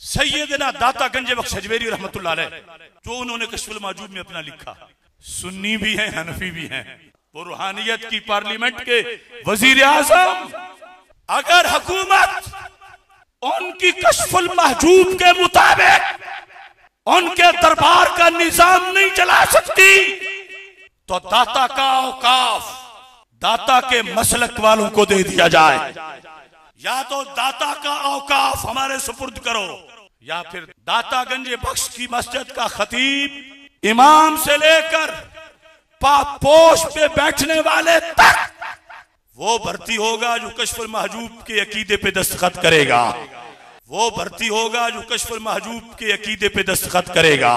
سیدنا داتا گنج بخش اجمیری رحمت اللہ علیہ جو انہوں نے کشف المحجوب میں اپنا لکھا، سنی بھی ہیں حنفی بھی ہیں، وہ روحانیت کی پارلیمنٹ کے وزیر اعظم، اگر حکومت ان کی کشف المحجوب کے مطابق ان کے دربار کا نظام نہیں چلا سکتی تو داتا کا اوقاف داتا کے مسلک والوں کو دے دیا جائے، یا تو داتا کا اوقاف ہمارے سپرد کرو، یا پھر داتا گنج بخش کی مسجد کا خطیب امام سے لے کر پاپوش پہ بیٹھنے والے تک وہ بھرتی ہوگا جو کشف المحجوب کے عقیدے پہ دستخط کرے گا، وہ بھرتی ہوگا جو کشف المحجوب کے عقیدے پہ دستخط کرے گا،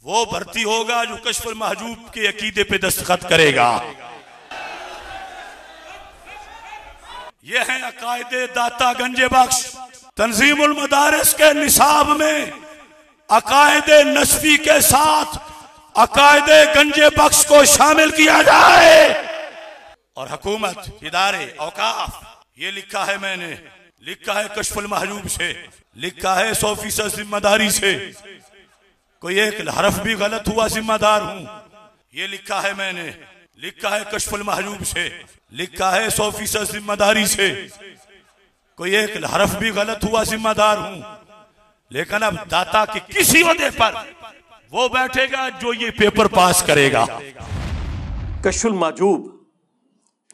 وہ بھرتی ہوگا جو کشف المحجوب کے عقیدے پہ دستخط کرے گا۔ یہ ہیں عقائد داتا گنج بخش۔ تنظیم المدارس کے نصاب میں عقائد نصفی کے ساتھ عقائد گنج بخش کو شامل کیا جائے، اور حکومت، ادارے، اوقاف، یہ لکھا ہے میں نے، لکھا ہے کشف المحجوب سے، لکھا ہے 100% ذمہ داری سے، کوئی ایک حرف بھی غلط ہوا ذمہ دار ہوں، یہ لکھا ہے میں نے، لکھا ہے کشف المحجوب سے، لکھا ہے 100% ذمہ داری سے، کوئی ایک حرف بھی غلط ہوا ذمہ دار ہوں، لیکن اب داتا کے کسی عہدے پر وہ بیٹھے گا جو یہ پیپر پاس کرے گا۔ کشف المحجوب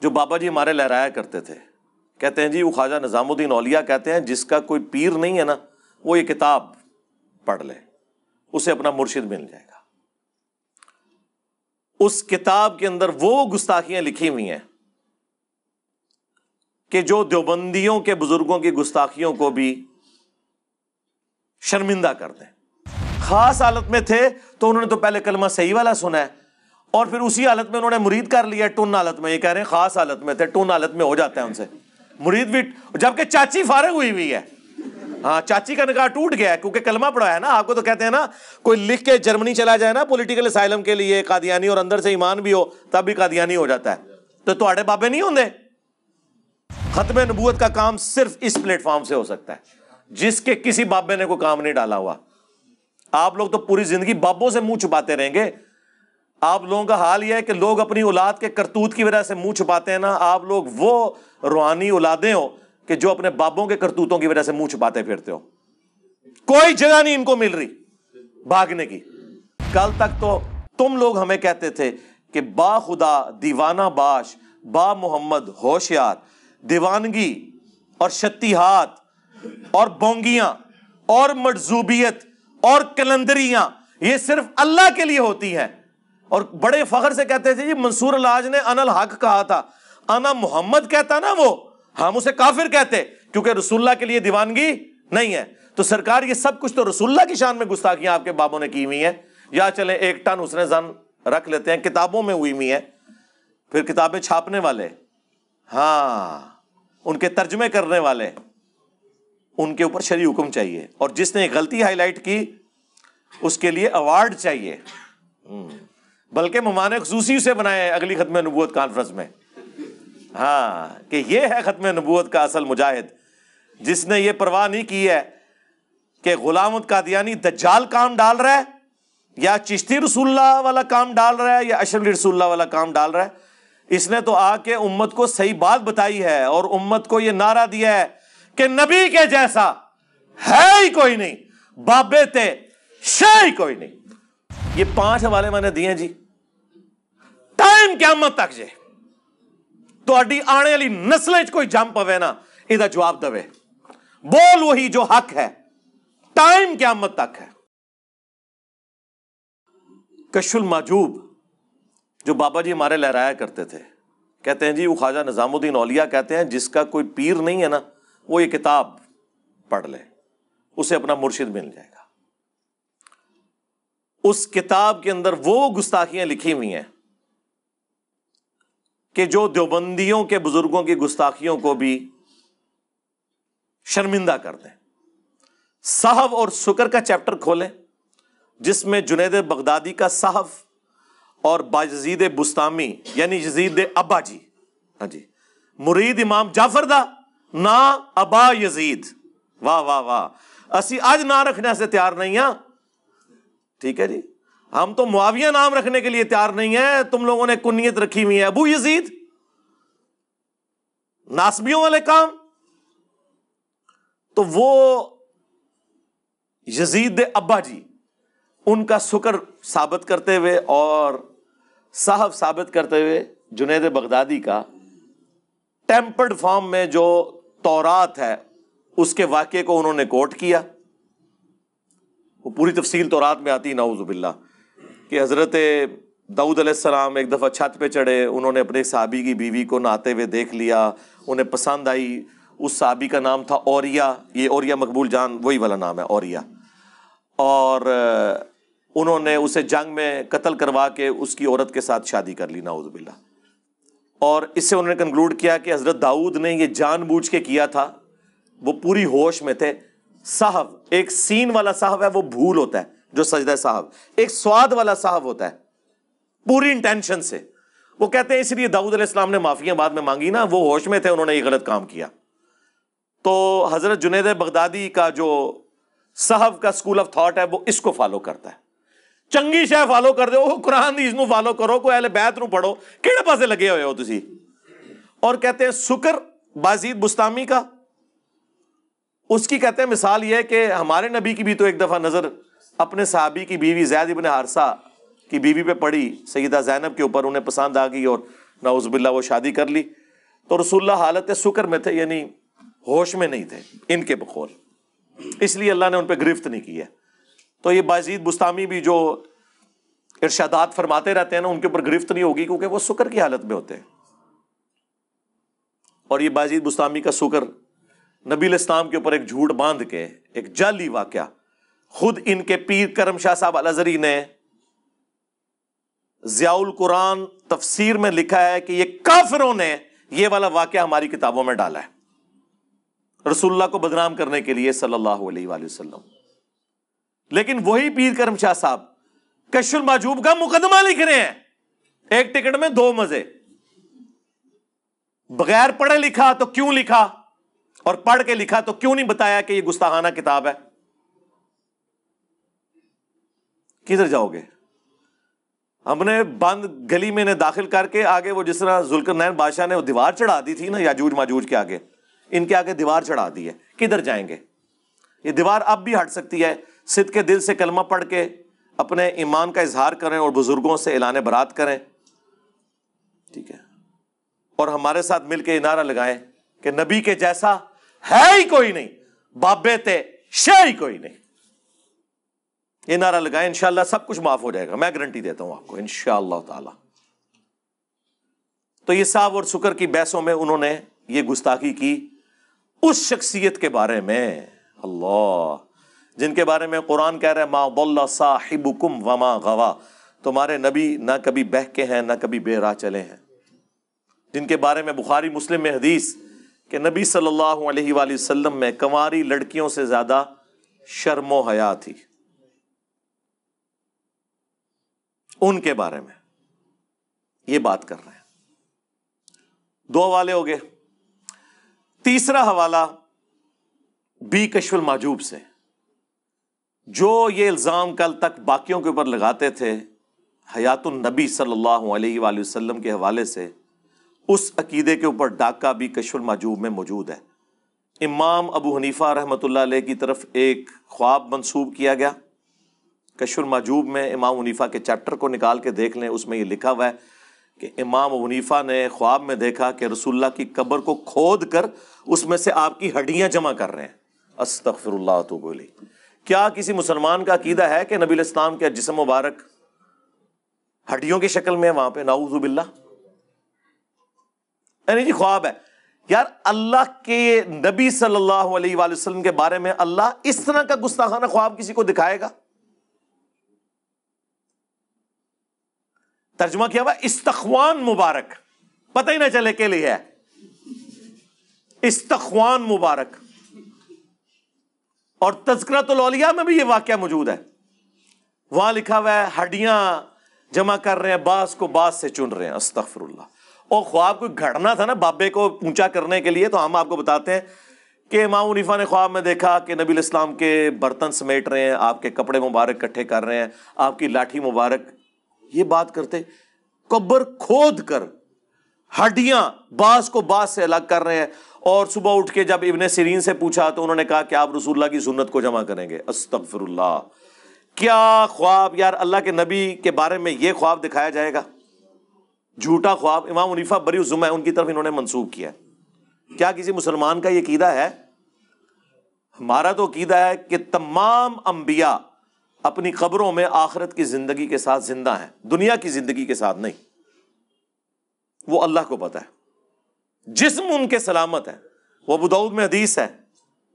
جو بابا جی ہمارے لہرایا کرتے تھے، کہتے ہیں جی وہ خواجہ نظام الدین اولیاء کہتے ہیں جس کا کوئی پیر نہیں ہے نا وہ یہ کتاب پڑھ لے اسے اپنا مرشد مل جائے گا۔ اس کتاب کے اندر وہ گستاخیاں لکھی ہوئی ہیں کہ جو دیوبندیوں کے بزرگوں کی گستاخیوں کو بھی شرمندہ کر دیں۔ خاص حالت میں تھے تو انہوں نے تو پہلے کلمہ صحیح والا سنا ہے، اور پھر اسی حالت میں انہوں نے مرید کر لیا، ٹن حالت میں، یہ کہہ رہے ہیں خاص حالت میں تھے، ٹن حالت میں ہو جاتا ہے ان سے مرید بھی، جبکہ چاچی فارغ ہوئی ہے، ہاں چاچی کا نکاح ٹوٹ گیا ہے کیونکہ کلمہ پڑھا ہے نا۔ آپ کو تو کہتے ہیں نا کوئی لکھ کے جرمنی چلا جائے نا پولیٹیکل اسائلم کے لیے قادیانی، اور اندر سے ایمان بھی ہو تب بھی قادیانی ہو جاتا ہے، تو تواڈے بابے نہیں ہوندے۔ ختم نبوت کا کام صرف اس پلیٹ فارم سے ہو سکتا ہے جس کے کسی بابے نے کوئی کام نہیں ڈالا ہوا۔ آپ لوگ تو پوری زندگی بابوں سے منہ چھپاتے رہیں گے۔ آپ لوگوں کا حال یہ ہے کہ لوگ اپنی اولاد کے کرتوت کی وجہ سے منہ چھپاتے ہیں نا، آپ لوگ وہ روحانی اولادیں ہو کہ جو اپنے بابوں کے کرتوتوں کی وجہ سے منہ چھپاتے پھرتے ہو۔ کوئی جگہ نہیں ان کو مل رہی بھاگنے کی۔ کل تک تو تم لوگ ہمیں کہتے تھے کہ با خدا دیوانہ باش، با محمد ہوشیار، دیوانگی اور شتیہات اور بونگیاں اور مجذوبیت اور کلندریاں یہ صرف اللہ کے لیے ہوتی ہیں، اور بڑے فخر سے کہتے تھے جی منصور الحاج نے انا الحق کہا تھا، انا محمد کہتا نا وہ، ہم اسے کافر کہتے کیونکہ رسول اللہ کے لیے دیوانگی نہیں ہے۔ تو سرکار یہ سب کچھ تو رسول اللہ کی شان میں گستاخیاں آپ کے بابوں نے کی ہوئی ہیں، یا چلیں 1 ٹن حسن زن رکھ لیتے ہیں، کتابوں میں ہوئی ہوئی ہیں، پھر کتابیں چھاپنے والے، ہاں ان کے ترجمے کرنے والے، ان کے اوپر شرعی حکم چاہیے، اور جس نے غلطی ہائی لائٹ کی اس کے لیے ایوارڈ چاہیے، بلکہ مہمان خصوصی سے بنائے اگلی ختم نبوت کانفرنس میں، ہاں کہ یہ ہے ختم نبوت کا اصل مجاہد، جس نے یہ پرواہ نہیں کی ہے کہ غلام قادیانی دجال کام ڈال رہا ہے یا چشتی رسول اللہ والا کام ڈال رہا ہے یا اشرف علی رسول اللہ والا کام ڈال رہا ہے۔ اس نے تو آ کے امت کو صحیح بات بتائی ہے اور امت کو یہ نعرہ دیا ہے کہ نبی کے جیسا ہے ہی کوئی نہیں، بابے تے شے ہی کوئی نہیں۔ یہ 5 حوالے میں نے دیے جی، ٹائم قیامت تک جے تہاڈی آنے والی نسلیں وچ کوئی جم پوے نا یہ جواب دے، بول وہی جو حق ہے، ٹائم قیامت تک ہے۔ کشف المحجوب جو بابا جی ہمارے لہرایا کرتے تھے، کہتے ہیں جی وہ خواجہ نظام الدین اولیاء کہتے ہیں جس کا کوئی پیر نہیں ہے نا وہ یہ کتاب پڑھ لے اسے اپنا مرشد مل جائے گا۔ اس کتاب کے اندر وہ گستاخیاں لکھی ہوئی ہیں کہ جو دیوبندیوں کے بزرگوں کی گستاخیوں کو بھی شرمندہ کر دیں۔ صحف اور سکر کا چیپٹر کھولیں جس میں جنید بغدادی کا صحف اور باجزید بستامی یعنی یزید ابا جی، ہاں جی، مرید امام جعفر دا نا ابا یزید، واہ واہ واہ، اسی آج نہ رکھنے سے تیار نہیں ہیں. ٹھیک ہے جی, ہم تو معاویہ نام رکھنے کے لیے تیار نہیں ہیں, تم لوگوں نے کنیت رکھی ہوئی ہے ابو یزید, ناسبیوں والے کام. تو وہ یزید ابا جی ان کا سکر ثابت کرتے ہوئے اور صاحب ثابت کرتے ہوئے جنید بغدادی کا ٹیمپرڈ فارم میں جو تورات ہے اس کے واقعے کو انہوں نے کوٹ کیا. وہ پوری تفصیل تورات میں آتی, نعوذ باللہ, کہ حضرت داؤد علیہ السلام ایک دفعہ چھت پہ چڑھے, انہوں نے اپنے صحابی کی بیوی کو نہاتے ہوئے دیکھ لیا, انہیں پسند آئی. اس صحابی کا نام تھا اوریا, یہ اوریا مقبول جان وہی والا نام ہے اوریا, اور انہوں نے اسے جنگ میں قتل کروا کے اس کی عورت کے ساتھ شادی کر لی, نعوذ باللہ. اور اس سے انہوں نے کنکلوڈ کیا کہ حضرت داؤد نے یہ جان بوجھ کے کیا تھا, وہ پوری ہوش میں تھے. صاحب, ایک سین والا صاحب ہے وہ بھول ہوتا ہے جو سجدہ صاحب, ایک سواد والا صاحب ہوتا ہے پوری انٹینشن سے. وہ کہتے ہیں اس لیے داؤد علیہ السلام نے معافیاں بعد میں مانگی نا, وہ ہوش میں تھے, انہوں نے یہ غلط کام کیا. تو حضرت جنید بغدادی کا جو صاحب کا اسکول آف تھاٹ ہے وہ اس کو فالو کرتا ہے. چنگی شے فالو کر دو, قرآن حدیث نو فالو کرو, کوئی اہل بیت نو پڑھو, کہڑے پاسے لگے ہوئے ہو تسی. اور کہتے ہیں سکر بازید بستامی کا, اس کی کہتے ہیں مثال یہ ہے کہ ہمارے نبی کی بھی تو ایک دفعہ نظر اپنے صحابی کی بیوی زید ابن حارثہ کی بیوی پہ پڑی, سیدہ زینب کے اوپر, انہیں پسند آ گئی اور نعوذ باللہ وہ شادی کر لی. تو رسول اللہ حالت سکر میں تھے, یعنی ہوش میں نہیں تھے ان کے بقول, اس لیے اللہ نے ان پہ گرفت نہیں کی ہے. تو یہ بازید بستامی بھی جو ارشادات فرماتے رہتے ہیں نا, ان کے اوپر گرفت نہیں ہوگی کیونکہ وہ سکر کی حالت میں ہوتے ہیں. اور یہ بازید بستامی کا سکر نبی علیہ السلام کے اوپر ایک جھوٹ باندھ کے, ایک جعلی واقعہ, خود ان کے پیر کرم شاہ صاحب الازہری نے ضیاء القرآن تفسیر میں لکھا ہے کہ یہ کافروں نے یہ والا واقعہ ہماری کتابوں میں ڈالا ہے رسول اللہ کو بدنام کرنے کے لیے صلی اللہ علیہ وآلہ وسلم. لیکن وہی پیر کرم شاہ صاحب کشف المحجوب کا مقدمہ لکھ رہے ہیں, ایک ٹکٹ میں دو مزے. بغیر پڑھے لکھا تو کیوں لکھا, اور پڑھ کے لکھا تو کیوں نہیں بتایا کہ یہ گستاخانہ کتاب ہے. کدھر جاؤ گے؟ ہم نے بند گلی میں نے داخل کر کے آگے وہ جس طرح ذوالقرنین بادشاہ نے وہ دیوار چڑھا دی تھی نا یاجوج ماجوج کے آگے, ان کے آگے دیوار چڑھا دی ہے. کدھر جائیں گے؟ یہ دیوار اب بھی ہٹ سکتی ہے. صدق کے دل سے کلمہ پڑھ کے اپنے ایمان کا اظہار کریں اور بزرگوں سے اعلان برات کریں, ٹھیک ہے, اور ہمارے ساتھ مل کے نعرہ لگائیں کہ نبی کے جیسا ہے ہی کوئی نہیں, بابے تے شے ہی کوئی نہیں. یہ نعرہ لگائیں, انشاءاللہ سب کچھ معاف ہو جائے گا, میں گارنٹی دیتا ہوں آپ کو انشاءاللہ تعالی. تو یہ صاحب اور سکر کی بحثوں میں انہوں نے یہ گستاخی کی اس شخصیت کے بارے میں, اللہ, جن کے بارے میں قرآن کہہ رہا ہے ما ضل صاحبکم وما غوا, تمہارے نبی نہ کبھی بہکے ہیں نہ کبھی بے راہ چلے ہیں. جن کے بارے میں بخاری مسلم میں حدیث کہ نبی صلی اللہ علیہ وآلہ وسلم میں کنواری لڑکیوں سے زیادہ شرم و حیا تھی. ان کے بارے میں یہ بات کر رہے ہیں. دو حوالے ہو گئے. تیسرا حوالہ بھی کشف المحجوب سے, جو یہ الزام کل تک باقیوں کے اوپر لگاتے تھے حیات النبی صلی اللہ علیہ وآلہ وسلم کے حوالے سے, اس عقیدے کے اوپر ڈاکہ بھی کشف المحجوب میں موجود ہے. امام ابو حنیفہ رحمۃ اللہ علیہ کی طرف ایک خواب منسوب کیا گیا. کشف المحجوب میں امام حنیفہ کے چیپٹر کو نکال کے دیکھ لیں, اس میں یہ لکھا ہوا ہے کہ امام ابو حنیفہ نے خواب میں دیکھا کہ رسول اللہ کی قبر کو کھود کر اس میں سے آپ کی ہڈیاں جمع کر رہے ہیں. استغفر اللہ واتوب الیہ. کیا کسی مسلمان کا عقیدہ ہے کہ نبی علیہ السلام کا جسم مبارک ہڈیوں کی شکل میں وہاں پہ؟ نعوذ باللہ. یعنی جی خواب ہے یار, اللہ کے نبی صلی اللہ علیہ وآلہ وسلم کے بارے میں اللہ اس طرح کا گستاخانہ خواب کسی کو دکھائے گا؟ ترجمہ کیا ہوا استخوان مبارک, پتہ ہی نہ چلے کے لیے ہے استخوان مبارک. اور تذکرۃ الاولیاء میں بھی یہ واقعہ موجود ہے, وہاں لکھا ہوا ہے ہڈیاں جمع کر رہے ہیں, باز کو باز سے چن رہے ہیں. استغفر اللہ. اور خواب کوئی گھڑنا تھا نا بابے کو اونچا کرنے کے لیے, تو ہم آپ کو بتاتے ہیں کہ امام حنیفہ نے خواب میں دیکھا کہ نبی علیہ السلام کے برتن سمیٹ رہے ہیں، آپ کے کپڑے مبارک اکٹھے کر رہے ہیں، آپ کی لاٹھی مبارک، یہ بات کرتے قبر کھود کر ہڈیاں بعض کو بعض سے الگ کر رہے ہیں. اور صبح اٹھ کے جب ابن سیرین سے پوچھا تو انہوں نے کہا کہ آپ رسول اللہ کی سنت کو جمع کریں گے. استغفر اللہ. کیا خواب یار، اللہ کے نبی کے بارے میں یہ خواب دکھایا جائے گا؟ جھوٹا خواب. امام حنیفہ بری الذمہ ہے، ان کی طرف انہوں نے منسوب کیا. کیا کسی مسلمان کا یہ عقیدہ ہے؟ ہمارا تو عقیدہ ہے کہ تمام انبیاء اپنی قبروں میں آخرت کی زندگی کے ساتھ زندہ ہیں، دنیا کی زندگی کے ساتھ نہیں. وہ اللہ کو پتہ ہے. جسم ان کے سلامت ہے، وہ ابو داؤد میں حدیث ہے،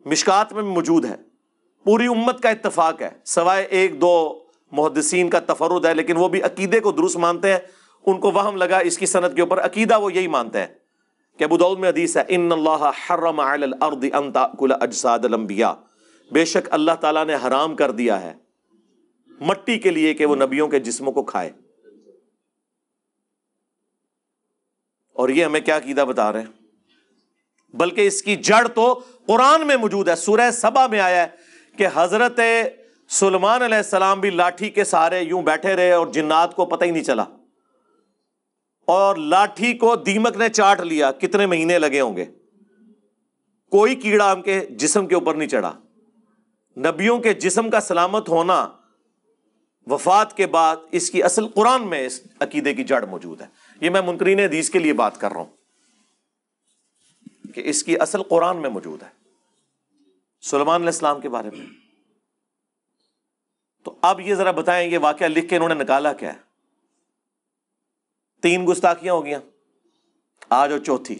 مشکات میں موجود ہے، پوری امت کا اتفاق ہے، سوائے ایک دو محدثین کا تفرد ہے، لیکن وہ بھی عقیدے کو درست مانتے ہیں. ان کو وہم لگا اس کی سند کے اوپر، عقیدہ وہ یہی مانتے ہیں کہ ابو داؤد میں حدیث ہے ان اللہ حرم علی الارض ان تاکل اجساد الانبیاء، بے شک اللہ تعالیٰ نے حرام کر دیا ہے مٹی کے لیے کہ وہ نبیوں کے جسموں کو کھائے. اور یہ ہمیں کیا عقیدہ بتا رہے ہیں؟ بلکہ اس کی جڑ تو قرآن میں موجود ہے. سورہ سبا میں آیا ہے کہ حضرت سلیمان علیہ السلام بھی لاٹھی کے سہارے یوں بیٹھے رہے اور جنات کو پتہ ہی نہیں چلا، اور لاٹھی کو دیمک نے چاٹ لیا. کتنے مہینے لگے ہوں گے، کوئی کیڑا ان کے جسم کے اوپر نہیں چڑھا. نبیوں کے جسم کا سلامت ہونا وفات کے بعد، اس کی اصل قرآن میں اس عقیدے کی جڑ موجود ہے. یہ میں منکرین حدیث کے لیے بات کر رہا ہوں کہ اس کی اصل قرآن میں موجود ہے سلیمان علیہ السلام کے بارے میں. تو اب یہ ذرا بتائیں، یہ واقعہ لکھ کے انہوں نے نکالا کیا ہے؟ 3 گستاخیاں ہو گیا، آج اور چوتھی.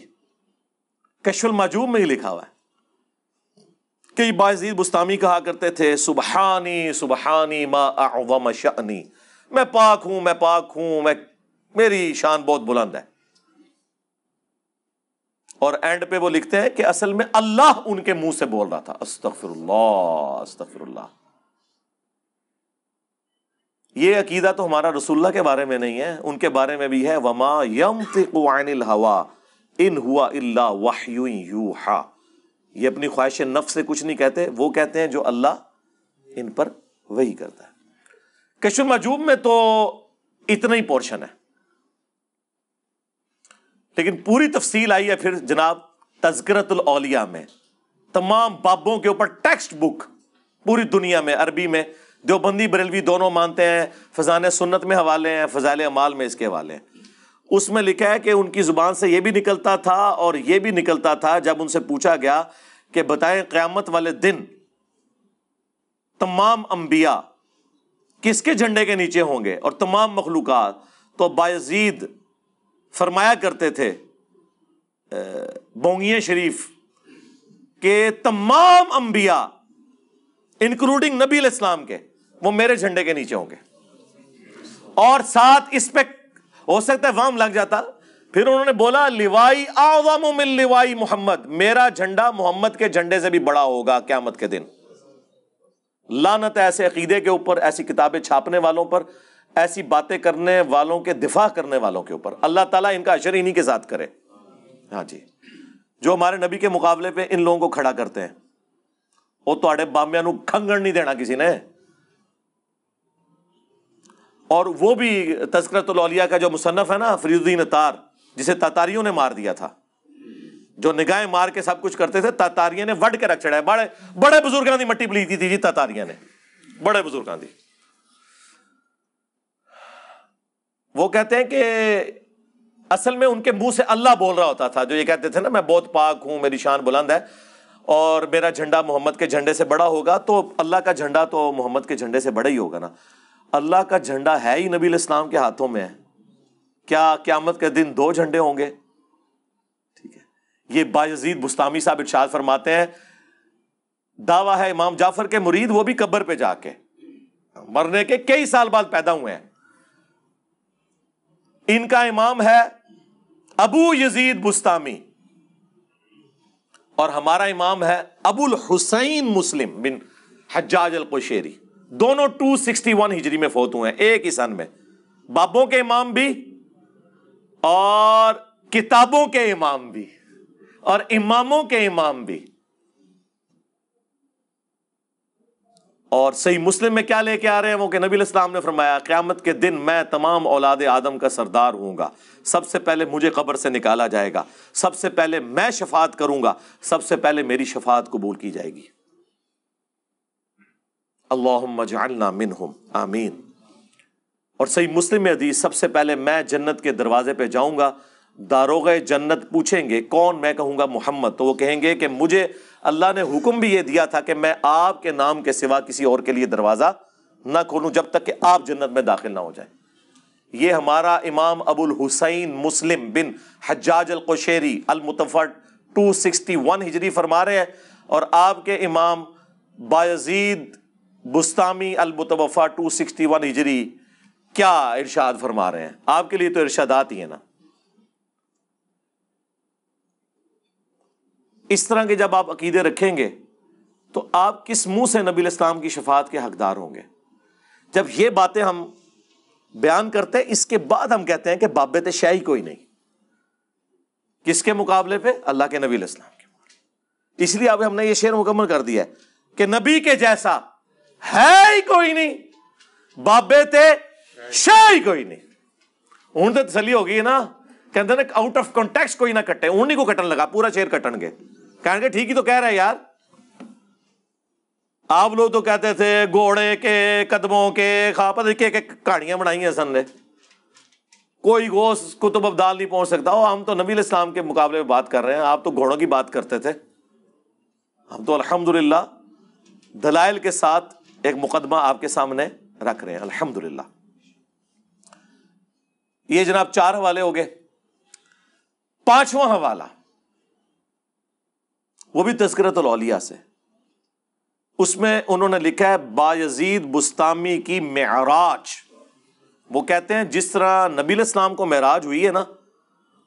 کشف المحجوب میں ہی لکھا ہوا ہے کہ بایزید بستامی کہا کرتے تھے سبحانی سبحانی ما اعظم شأنی، میں پاک ہوں، میں پاک ہوں، میری شان بہت بلند ہے. اور اینڈ پہ وہ لکھتے ہیں کہ اصل میں اللہ ان کے منہ سے بول رہا تھا. استغفر اللہ استغفر اللہ. یہ عقیدہ تو ہمارا رسول اللہ کے بارے میں نہیں ہے، ان کے بارے میں بھی ہے وما ينطق عن الهوى ان هو الا وحی یوحى. یہ اپنی خواہش نفس سے کچھ نہیں کہتے، وہ کہتے ہیں جو اللہ ان پر وحی کرتا ہے. کشف المحجوب میں تو اتنا ہی پورشن ہے، لیکن پوری تفصیل آئی ہے پھر جناب تذکرۃ الاولیاء میں. تمام بابوں کے اوپر ٹیکسٹ بک پوری دنیا میں، عربی میں دیوبندی بریلوی دونوں مانتے ہیں، فضائل سنت میں حوالے ہیں، فضائل اعمال میں اس کے حوالے ہیں. اس میں لکھا ہے کہ ان کی زبان سے یہ بھی نکلتا تھا اور یہ بھی نکلتا تھا جب ان سے پوچھا گیا کہ بتائیں قیامت والے دن تمام انبیاء کس کے جھنڈے کے نیچے ہوں گے اور تمام مخلوقات، تو بایزید فرمایا کرتے تھے بونگیے شریف کہ تمام انبیاء انکلوڈنگ نبی علیہ السلام کے، وہ میرے جھنڈے کے نیچے ہوں گے. اور ساتھ اس پہ ہو سکتا ہے وام لگ جاتا، پھر انہوں نے بولا لوائی اعظم من لوائی محمد، میرا جھنڈا محمد کے جھنڈے سے بھی بڑا ہوگا قیامت کے دن. لعنت ہے ایسے عقیدے کے اوپر، ایسی کتابیں چھاپنے والوں پر، ایسی باتیں کرنے والوں کے دفاع کرنے والوں کے اوپر. اللہ تعالیٰ ان کا حشر انہی کے ساتھ کرے. ہاں جی، جو ہمارے نبی کے مقابلے پہ ان لوگوں کو کھڑا کرتے ہیں، وہ تواڈے بامبیاں نو کھنگن نہیں دینا کسی نے. اور وہ بھی تذکرۃ الاولیاء کا جو مصنف ہے نا فرید الدین اتار، جسے تاتاریوں نے مار دیا تھا، جو نگاہیں مار کے سب کچھ کرتے تھے، تاتاریوں نے وڈ کے رکھ چڑھا ہے. بڑے بڑے بزرگاں دی مٹی پلیتی تھی جی تاتاریوں نے، بڑے بزرگاں دی. وہ کہتے ہیں کہ اصل میں ان کے منہ سے اللہ بول رہا ہوتا تھا، جو یہ کہتے تھے نا میں بہت پاک ہوں، میری شان بلند ہے اور میرا جھنڈا محمد کے جھنڈے سے بڑا ہوگا. تو اللہ کا جھنڈا تو محمد کے جھنڈے سے بڑا ہی ہوگا نا. اللہ کا جھنڈا ہے ہی نبی علیہ السلام کے ہاتھوں میں ہے. کیا قیامت کے دن 2 جھنڈے ہوں گے؟ ٹھیک ہے. یہ بایزید بستامی صاحب ارشاد فرماتے ہیں، دعویٰ ہے امام جعفر کے مرید، وہ بھی قبر پہ جا کے مرنے کے کئی سال بعد پیدا ہوئے ہیں. ان کا امام ہے ابو یزید بستامی اور ہمارا امام ہے ابو الحسین مسلم بن حجاج القشیری. دونوں 261 ہجری میں فوت ہوئے ہیں، ایک ہی سن میں. بابوں کے امام بھی اور کتابوں کے امام بھی اور اماموں کے امام بھی. اور صحیح مسلم میں کیا لے کے آ رہے ہیں وہ کہ نبی علیہ السلام نے فرمایا قیامت کے دن میں تمام اولاد آدم کا سردار ہوں گا، سب سے پہلے مجھے قبر سے نکالا جائے گا، سب سے پہلے میں شفاعت کروں گا، سب سے پہلے میری شفاعت قبول کی جائے گی۔ اللہم اجعلنا منہم، آمین۔ اور صحیح مسلم میں حدیث، سب سے پہلے میں جنت کے دروازے پہ جاؤں گا، داروغ جنت پوچھیں گے کون؟ میں کہوں گا محمد، تو وہ کہیں گے کہ مجھے اللہ نے حکم بھی یہ دیا تھا کہ میں آپ کے نام کے سوا کسی اور کے لیے دروازہ نہ کھولوں جب تک کہ آپ جنت میں داخل نہ ہو جائیں۔ یہ ہمارا امام ابو الحسین مسلم بن حجاج القشیری المتوفی 261 ہجری فرما رہے ہیں، اور آپ کے امام بایزید بستامی المتوفی 261 ہجری کیا ارشاد فرما رہے ہیں؟ آپ کے لیے تو ارشادات ہی ہیں نا۔ اس طرح کے جب آپ عقیدے رکھیں گے تو آپ کس منہ سے نبی علیہ السلام کی شفاعت کے حقدار ہوں گے؟ جب یہ باتیں ہم بیان کرتے ہیں، اس کے بعد ہم کہتے ہیں کہ بابت شیعی کوئی نہیں، کس کے مقابلے پہ؟ اللہ کے نبی علیہ السلام کے۔ اس لیے اب ہم نے یہ شعر مکمل کر دیا ہے کہ نبی کے جیسا ہے ہی کوئی نہیں، بابت شیعی کوئی نہیں۔ ہوں تو تسلی ہو گئی نا، کہتے ہیں آؤٹ آف کانٹیکسٹ کوئی نہ کٹے، ہوں نہیں کو کٹن لگا، پورا شعر کٹن گے، کہیں گے ٹھیک ہی تو کہہ رہے یار۔ آپ لوگ تو کہتے تھے گھوڑے کے قدموں کے خاپت کے کہانیاں بنائی ہیں سن نے، کوئی غوث کتب ابدال نہیں پہنچ سکتا۔ ہم تو نبی علیہ السلام کے مقابلے میں بات کر رہے ہیں، آپ تو گھوڑوں کی بات کرتے تھے۔ ہم تو الحمدللہ دلائل کے ساتھ ایک مقدمہ آپ کے سامنے رکھ رہے ہیں، الحمدللہ۔ یہ جناب 4 حوالے ہو گئے۔ 5واں حوالہ وہ بھی تذکرۃ الاولیاء سے، اس میں انہوں نے لکھا ہے بایزید بستامی کی معراج۔ وہ کہتے ہیں جس طرح نبی علیہ السلام کو معراج ہوئی ہے نا،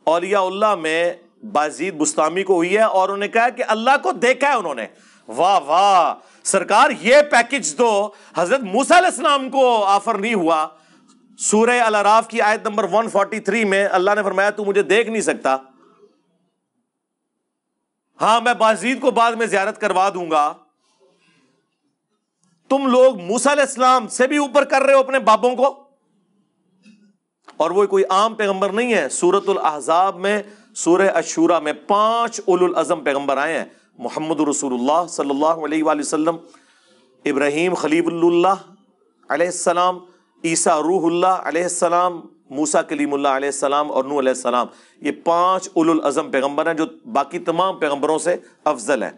اولیاء اللہ میں بایزید بستامی کو ہوئی ہے، اور انہوں نے کہا کہ اللہ کو دیکھا ہے انہوں نے۔ واہ واہ سرکار، یہ پیکج تو حضرت موسیٰ علیہ السلام کو آفر نہیں ہوا۔ سورہ الاعراف کی آیت نمبر 143 میں اللہ نے فرمایا تو مجھے دیکھ نہیں سکتا، ہاں میں بایزید کو بعد میں زیارت کروا دوں گا۔ تم لوگ موسیٰ علیہ السلام سے بھی اوپر کر رہے ہو اپنے بابوں کو، اور وہ کوئی عام پیغمبر نہیں ہے۔ سورۃ الاحزاب میں، سورہ الشورى میں 5 اولو العزم پیغمبر آئے ہیں، محمد رسول اللہ صلی اللہ علیہ وآلہ وسلم، ابراہیم خلیل اللہ علیہ السلام، عیسیٰ روح اللہ علیہ السلام، موسیٰ کلیم اللہ علیہ السلام، اور نوح علیہ السلام۔ یہ 5 اولو العزم پیغمبر ہیں جو باقی تمام پیغمبروں سے افضل ہیں۔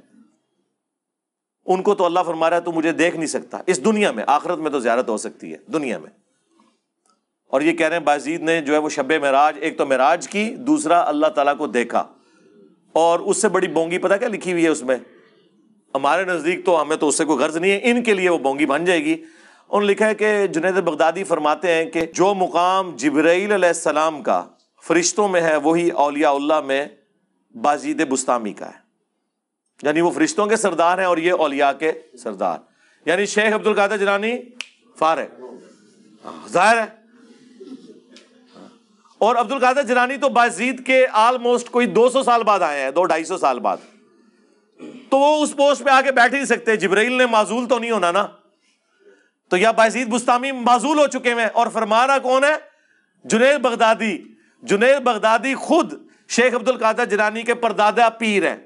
ان کو تو اللہ فرما رہا ہے تو مجھے دیکھ نہیں سکتا اس دنیا میں، آخرت میں تو زیارت ہو سکتی ہے، دنیا میں۔ اور یہ کہہ رہے ہیں بایزید نے جو ہے وہ شب معراج، ایک تو معراج کی، دوسرا اللہ تعالیٰ کو دیکھا۔ اور اس سے بڑی بونگی پتہ کیا لکھی ہوئی ہے اس میں؟ ہمارے نزدیک تو ہمیں تو اس سے کوئی غرض نہیں ہے، ان کے لیے وہ بونگی بن جائے گی۔ انہوں نے لکھا ہے کہ جنید بغدادی فرماتے ہیں کہ جو مقام جبرائیل علیہ السلام کا فرشتوں میں ہے وہی اولیاء اللہ میں بایزید بستامی کا ہے، یعنی وہ فرشتوں کے سردار ہیں اور یہ اولیاء کے سردار، یعنی شیخ عبد القادر جیلانی فارغ ظاہر ہے، اور عبد القادر جیلانی تو بایزید کے آلموسٹ کوئی 200 سال بعد آئے ہیں، 200-250 سال بعد، تو وہ اس پوسٹ پہ آ کے بیٹھ ہی نہیں سکتے۔ جبرائیل نے معزول تو نہیں ہونا نا، تو یا بایزید بستامی معزول ہو چکے ہیں، اور فرمانا کون ہے؟ جنید بغدادی۔ جنید بغدادی خود شیخ عبد القادر جیلانی کے پردادا پیر ہیں۔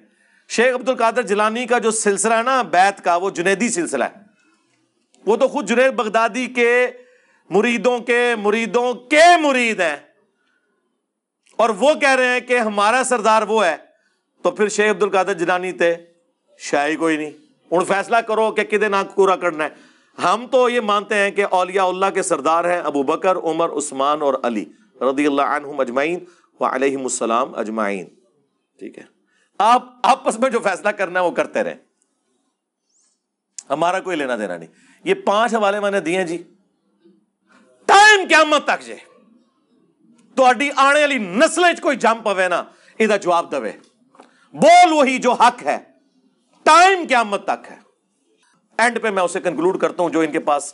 شیخ عبد القادر جیلانی کا جو سلسلہ ہے نا بیت کا، وہ جنیدی سلسلہ ہے، وہ تو خود جنید بغدادی کے مریدوں کے مریدوں کے مرید ہیں، اور وہ کہہ رہے ہیں کہ ہمارا سردار وہ ہے، تو پھر شیخ عبد القادر جیلانی تے شاہی کوئی نہیں۔ ہوں فیصلہ کرو کہ کدے ناک پورا کرنا ہے۔ ہم تو یہ مانتے ہیں کہ اولیاء اللہ کے سردار ہیں ابو بکر، عمر، عثمان اور علی رضی اللہ عنہم اجمعین وعلیہم السلام اجمعین۔ ٹھیک ہے، آپ آپس میں جو فیصلہ کرنا ہے وہ کرتے رہیں، ہمارا کوئی لینا دینا نہیں۔ یہ 5 حوالے میں نے دیے جی، ٹائم قیامت تک جے تہاڈی آنے والی نسلیں کوئی جم پوے نا یہ جواب دے، بول وہی جو حق ہے، ٹائم قیامت تک ہے۔ اینڈ پہ میں اسے کنکلوڈ کرتا ہوں جو ان کے پاس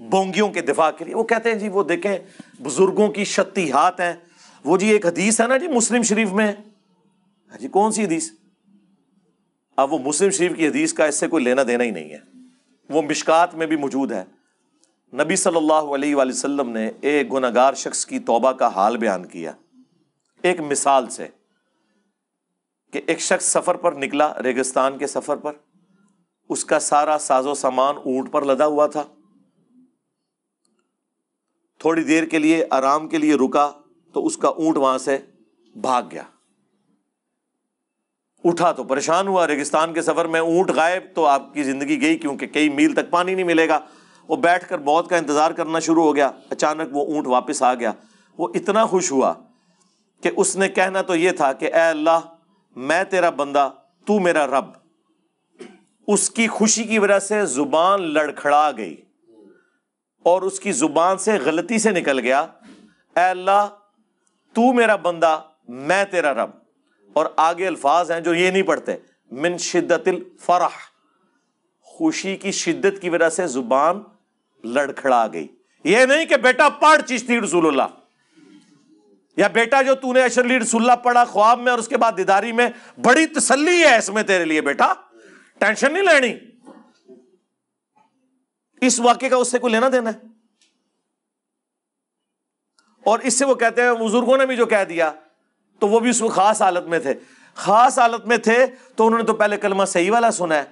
بونگیوں کے دفاع کے لیے، وہ کہتے ہیں جی وہ دیکھیں بزرگوں کی شتیہات ہیں، وہ جی ایک حدیث ہے نا جی مسلم شریف میں، جی کون سی حدیث؟ اب وہ مسلم شریف کی حدیث کا اس سے کوئی لینا دینا ہی نہیں ہے، وہ مشکات میں بھی موجود ہے. نبی صلی اللہ علیہ وآلہ وسلم نے ایک گنہگار شخص کی توبہ کا حال بیان کیا ایک مثال سے کہ ایک شخص سفر پر نکلا، ریگستان کے سفر پر، اس کا سارا ساز و سامان اونٹ پر لدا ہوا تھا. تھوڑی دیر کے لیے آرام کے لیے رکا تو اس کا اونٹ وہاں سے بھاگ گیا. اٹھا تو پریشان ہوا، ریگستان کے سفر میں اونٹ غائب تو آپ کی زندگی گئی، کیونکہ کئی میل تک پانی نہیں ملے گا. وہ بیٹھ کر موت کا انتظار کرنا شروع ہو گیا. اچانک وہ اونٹ واپس آ گیا. وہ اتنا خوش ہوا کہ اس نے کہنا تو یہ تھا کہ اے اللہ میں تیرا بندہ، تو میرا رب. اس کی خوشی کی وجہ سے زبان لڑکھڑا گئی اور اس کی زبان سے غلطی سے نکل گیا اے اللہ تو میرا بندہ میں تیرا رب. اور آگے الفاظ ہیں جو یہ نہیں پڑھتے، من شدت الفرح، خوشی کی شدت کی وجہ سے زبان لڑکھڑا گئی. یہ نہیں کہ بیٹا پڑھ چشتی رسول اللہ، یا بیٹا جو تو نے اشرلی رسول اللہ پڑھا خواب میں اور اس کے بعد دیداری میں، بڑی تسلی ہے اس میں تیرے لیے بیٹا، ٹینشن نہیں لینی. اس واقعے کا اس سے کوئی لینا دینا ہے؟ اور اس سے وہ کہتے ہیں بزرگوں نے بھی جو کہہ دیا تو وہ بھی اس میں خاص حالت میں تھے. خاص حالت میں تھے تو انہوں نے تو پہلے کلمہ صحیح والا سنا ہے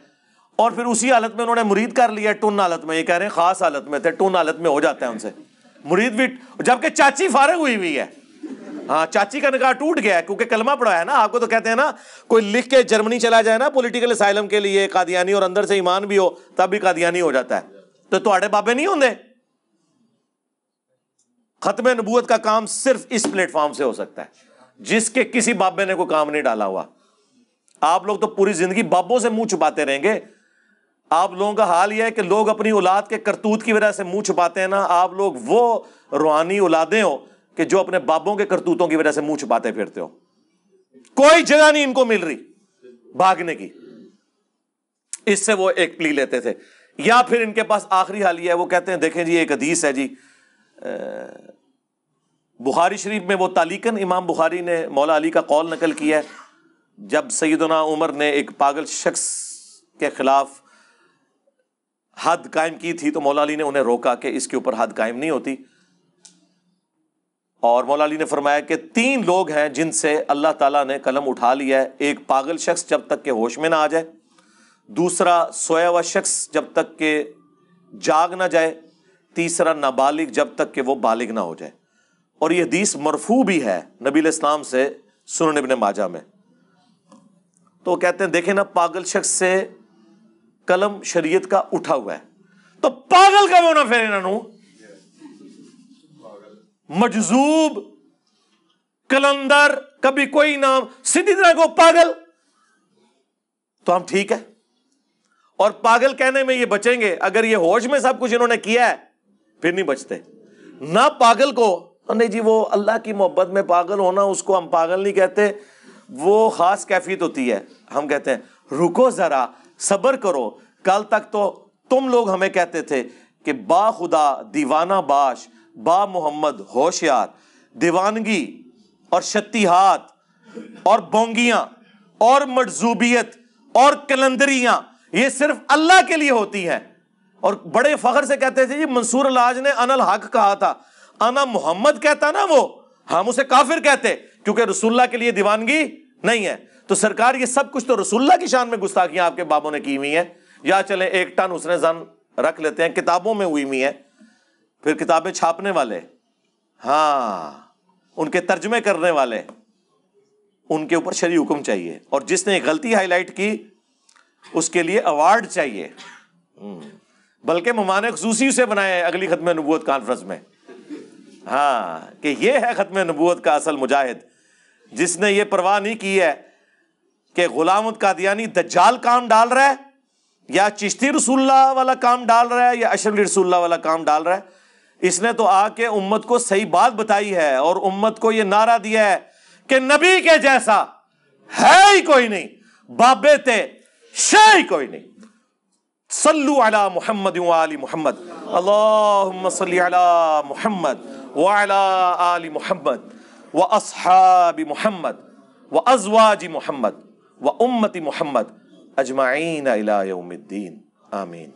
اور پھر اسی حالت میں انہوں نے مرید کر لیا ٹن حالت میں. یہ کہہ رہے ہیں خاص حالت میں تھے، ٹن حالت میں ہو جاتا ہے ان سے مرید بھی. جبکہ چاچی فارغ ہوئی ہے، ہاں چاچی کا نکاح ٹوٹ گیا ہے کیونکہ کلمہ پڑھا ہے نا. آپ کو تو کہتے ہیں نا کوئی لکھ کے جرمنی چلا جائے نا پولیٹیکل اسائلم کے لیے قادیانی اور اندر سے ایمان بھی ہو تب بھی قادیانی ہو جاتا ہے. تو تواڈے بابے نہیں ہوندے. ختم نبوت کا کام صرف اس پلیٹ فارم سے ہو سکتا ہے جس کے کسی بابے نے کوئی کام نہیں ڈالا ہوا. آپ لوگ تو پوری زندگی بابوں سے منہ چھپاتے رہیں گے. آپ لوگوں کا حال یہ ہے کہ لوگ اپنی اولاد کے کرتوت کی وجہ سے منہ چھپاتے ہیں نا. آپ لوگ وہ روحانی اولادیں ہو کہ جو اپنے بابوں کے کرتوتوں کی وجہ سے منہ چھپاتے پھرتے ہو. کوئی جگہ نہیں ان کو مل رہی بھاگنے کی. اس سے وہ ایک پلی لیتے تھے. یا پھر ان کے پاس آخری حال یہ ہے، وہ کہتے ہیں دیکھیں جی ایک حدیث ہے جی بخاری شریف میں، وہ تعلیقاً امام بخاری نے مولا علی کا قول نقل کیا ہے. جب سیدنا عمر نے ایک پاگل شخص کے خلاف حد قائم کی تھی تو مولا علی نے انہیں روکا کہ اس کے اوپر حد قائم نہیں ہوتی. اور مولا علی نے فرمایا کہ 3 لوگ ہیں جن سے اللہ تعالیٰ نے قلم اٹھا لیا ہے. ایک پاگل شخص جب تک کہ ہوش میں نہ آ جائے، دوسرا سویا ہوا شخص جب تک کہ جاگ نہ جائے، تیسرا نابالغ جب تک کہ وہ بالغ نہ ہو جائے. اور یہ حدیث مرفوع بھی ہے نبی علیہ السلام سے سنن ابن ماجہ میں. تو کہتے ہیں دیکھیں نا پاگل شخص سے قلم شریعت کا اٹھا ہوا ہے تو پاگل کا ہونا پھر انہوں مجذوب کلندر کبھی کوئی نام سیدھی طرح کو پاگل تو ہم ٹھیک ہے. اور پاگل کہنے میں یہ بچیں گے اگر یہ ہوش میں سب کچھ انہوں نے کیا ہے پھر نہیں بچتے. نہ پاگل کو نہیں جی وہ اللہ کی محبت میں پاگل ہونا اس کو ہم پاگل نہیں کہتے، وہ خاص کیفیت ہوتی ہے. ہم کہتے ہیں رکو ذرا صبر کرو. کل تک تو تم لوگ ہمیں کہتے تھے کہ با خدا دیوانہ باش با محمد ہوشیار، دیوانگی اور شتیہات اور بونگیاں اور مجذوبیت اور کلندریاں یہ صرف اللہ کے لیے ہوتی ہیں. اور بڑے فخر سے کہتے تھے جی منصور الحاج نے انا الحق کہا تھا، انا محمد کہتا نا وہ ہم اسے کافر کہتے کیونکہ رسول اللہ کے لیے دیوانگی نہیں ہے. تو سرکار یہ سب کچھ تو رسول اللہ کی شان میں گستاخیاں آپ کے بابوں نے کی ہوئی ہیں. یا چلیں 1 ٹن اس نے زن رکھ لیتے ہیں، کتابوں میں ہوئی ہوئی ہیں. پھر کتابیں چھاپنے والے، ہاں ان کے ترجمے کرنے والے، ان کے اوپر شرعی حکم چاہیے. اور جس نے غلطی ہائی لائٹ کی اس کے لیے ایوارڈ چاہیے. بلکہ مہمان خصوصی سے بنائے اگلی ختم نبوت کانفرنس میں، ہاں کہ یہ ہے ختم نبوت کا اصل مجاہد جس نے یہ پرواہ نہیں کی ہے کہ غلام قادیانی دجال کام ڈال رہا ہے یا چشتی رسول اللہ والا کام ڈال رہا ہے یا اشرفی رسول اللہ والا کام ڈال رہا ہے. اس نے تو آ کے امت کو صحیح بات بتائی ہے اور امت کو یہ نعرہ دیا ہے کہ نبی کے جیسا ہے ہی کوئی نہیں، بابے تے شے ہی کوئی نہیں. صلو علی محمد وآل محمد، اللہم صلی علی محمد وعلی آل محمد واصحاب محمد وازواج محمد وامت محمد اجمعین الی یوم الدین. آمین.